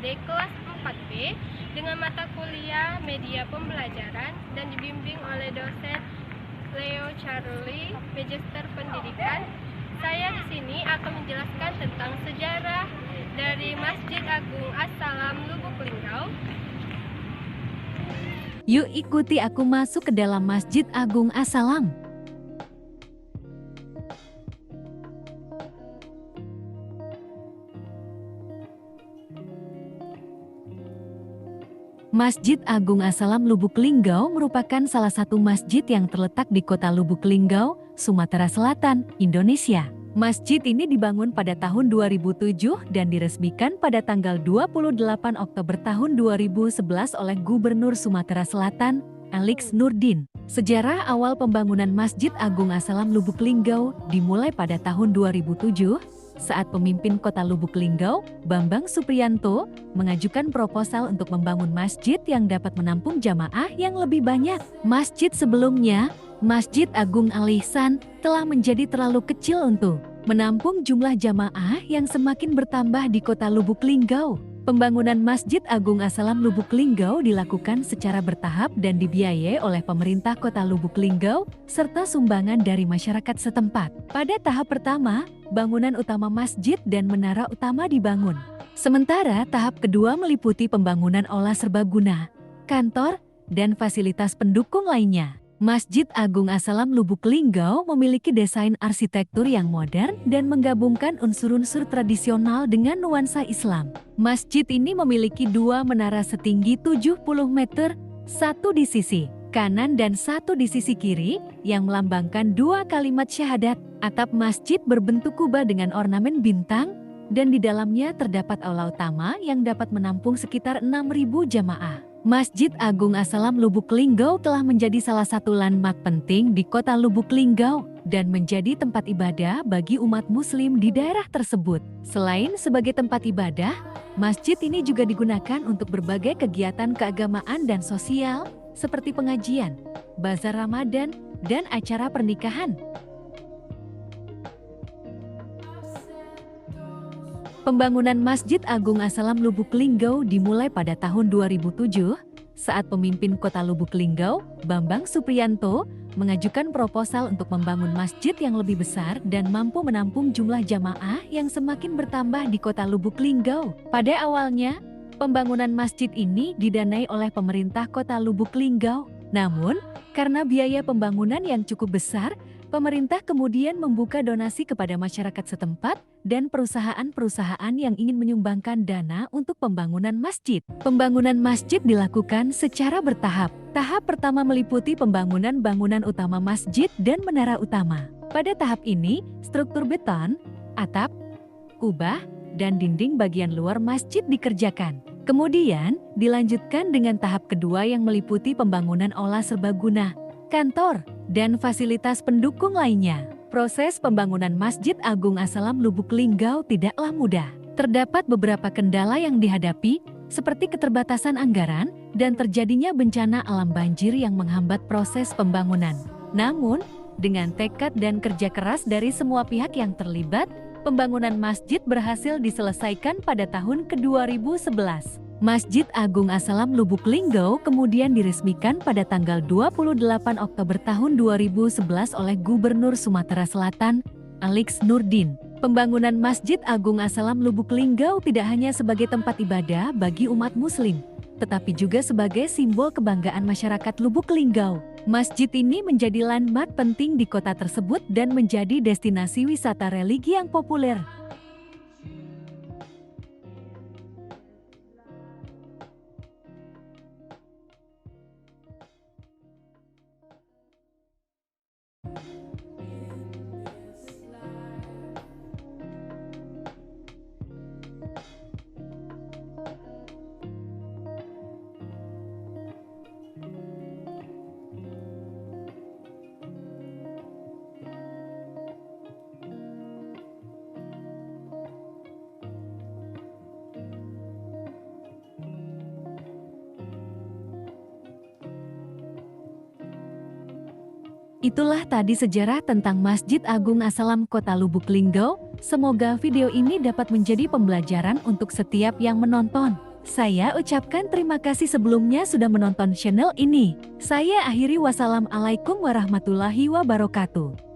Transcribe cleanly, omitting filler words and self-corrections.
SD kelas 4B dengan mata kuliah media pembelajaran dan dibimbing oleh dosen Leo Charlie, Magister Pendidikan. Saya di sini akan menjelaskan tentang sejarah dari Masjid Agung As-Salam Lubuk Linggau. Yuk ikuti aku masuk ke dalam Masjid Agung As-Salam. Masjid Agung As-Salam Lubuk Linggau merupakan salah satu masjid yang terletak di kota Lubuk Linggau, Sumatera Selatan, Indonesia. Masjid ini dibangun pada tahun 2007 dan diresmikan pada tanggal 28 Oktober tahun 2011 oleh Gubernur Sumatera Selatan, Alex Nurdin. Sejarah awal pembangunan Masjid Agung As-Salam Lubuk Linggau dimulai pada tahun 2007 saat pemimpin kota Lubuk Linggau, Bambang Supriyanto, mengajukan proposal untuk membangun masjid yang dapat menampung jamaah yang lebih banyak. Masjid sebelumnya, Masjid Agung Al-Ihsan, telah menjadi terlalu kecil untuk menampung jumlah jamaah yang semakin bertambah di kota Lubuk Linggau. Pembangunan Masjid Agung As-Salam Lubuk Linggau dilakukan secara bertahap dan dibiayai oleh pemerintah kota Lubuk Linggau serta sumbangan dari masyarakat setempat. Pada tahap pertama, bangunan utama masjid dan menara utama dibangun. Sementara tahap kedua meliputi pembangunan aula serbaguna, kantor, dan fasilitas pendukung lainnya. Masjid Agung As-Salam Lubuk Linggau memiliki desain arsitektur yang modern dan menggabungkan unsur-unsur tradisional dengan nuansa Islam. Masjid ini memiliki dua menara setinggi 70 meter, satu di sisi kanan dan satu di sisi kiri, yang melambangkan dua kalimat syahadat. Atap masjid berbentuk kubah dengan ornamen bintang, dan di dalamnya terdapat aula utama yang dapat menampung sekitar 6.000 jamaah. Masjid Agung As-Salam Lubuk Linggau telah menjadi salah satu landmark penting di kota Lubuk Linggau dan menjadi tempat ibadah bagi umat muslim di daerah tersebut. Selain sebagai tempat ibadah, masjid ini juga digunakan untuk berbagai kegiatan keagamaan dan sosial seperti pengajian, bazar Ramadan, dan acara pernikahan. Pembangunan Masjid Agung As-Salam Lubuk Linggau dimulai pada tahun 2007 saat pemimpin kota Lubuk Linggau, Bambang Supriyanto, mengajukan proposal untuk membangun masjid yang lebih besar dan mampu menampung jumlah jamaah yang semakin bertambah di kota Lubuk Linggau. Pada awalnya, pembangunan masjid ini didanai oleh pemerintah kota Lubuk Linggau. Namun, karena biaya pembangunan yang cukup besar, pemerintah kemudian membuka donasi kepada masyarakat setempat dan perusahaan-perusahaan yang ingin menyumbangkan dana untuk pembangunan masjid. Pembangunan masjid dilakukan secara bertahap. Tahap pertama meliputi pembangunan bangunan utama masjid dan menara utama. Pada tahap ini, struktur beton, atap, kubah, dan dinding bagian luar masjid dikerjakan. Kemudian, dilanjutkan dengan tahap kedua yang meliputi pembangunan aula serbaguna, kantor, dan fasilitas pendukung lainnya. Proses pembangunan Masjid Agung As-Salam Lubuk Linggau tidaklah mudah. Terdapat beberapa kendala yang dihadapi, seperti keterbatasan anggaran dan terjadinya bencana alam banjir yang menghambat proses pembangunan. Namun, dengan tekad dan kerja keras dari semua pihak yang terlibat, pembangunan masjid berhasil diselesaikan pada tahun ke-2011. Masjid Agung As-Salam Lubuk Linggau kemudian diresmikan pada tanggal 28 Oktober tahun 2011 oleh Gubernur Sumatera Selatan, Alex Nurdin. Pembangunan Masjid Agung As-Salam Lubuk Linggau tidak hanya sebagai tempat ibadah bagi umat muslim, tetapi juga sebagai simbol kebanggaan masyarakat Lubuk Linggau. Masjid ini menjadi landmark penting di kota tersebut dan menjadi destinasi wisata religi yang populer. Itulah tadi sejarah tentang Masjid Agung As-Salam Kota Lubuk Linggau. Semoga video ini dapat menjadi pembelajaran untuk setiap yang menonton. Saya ucapkan terima kasih sebelumnya sudah menonton channel ini. Saya akhiri wassalamualaikum warahmatullahi wabarakatuh.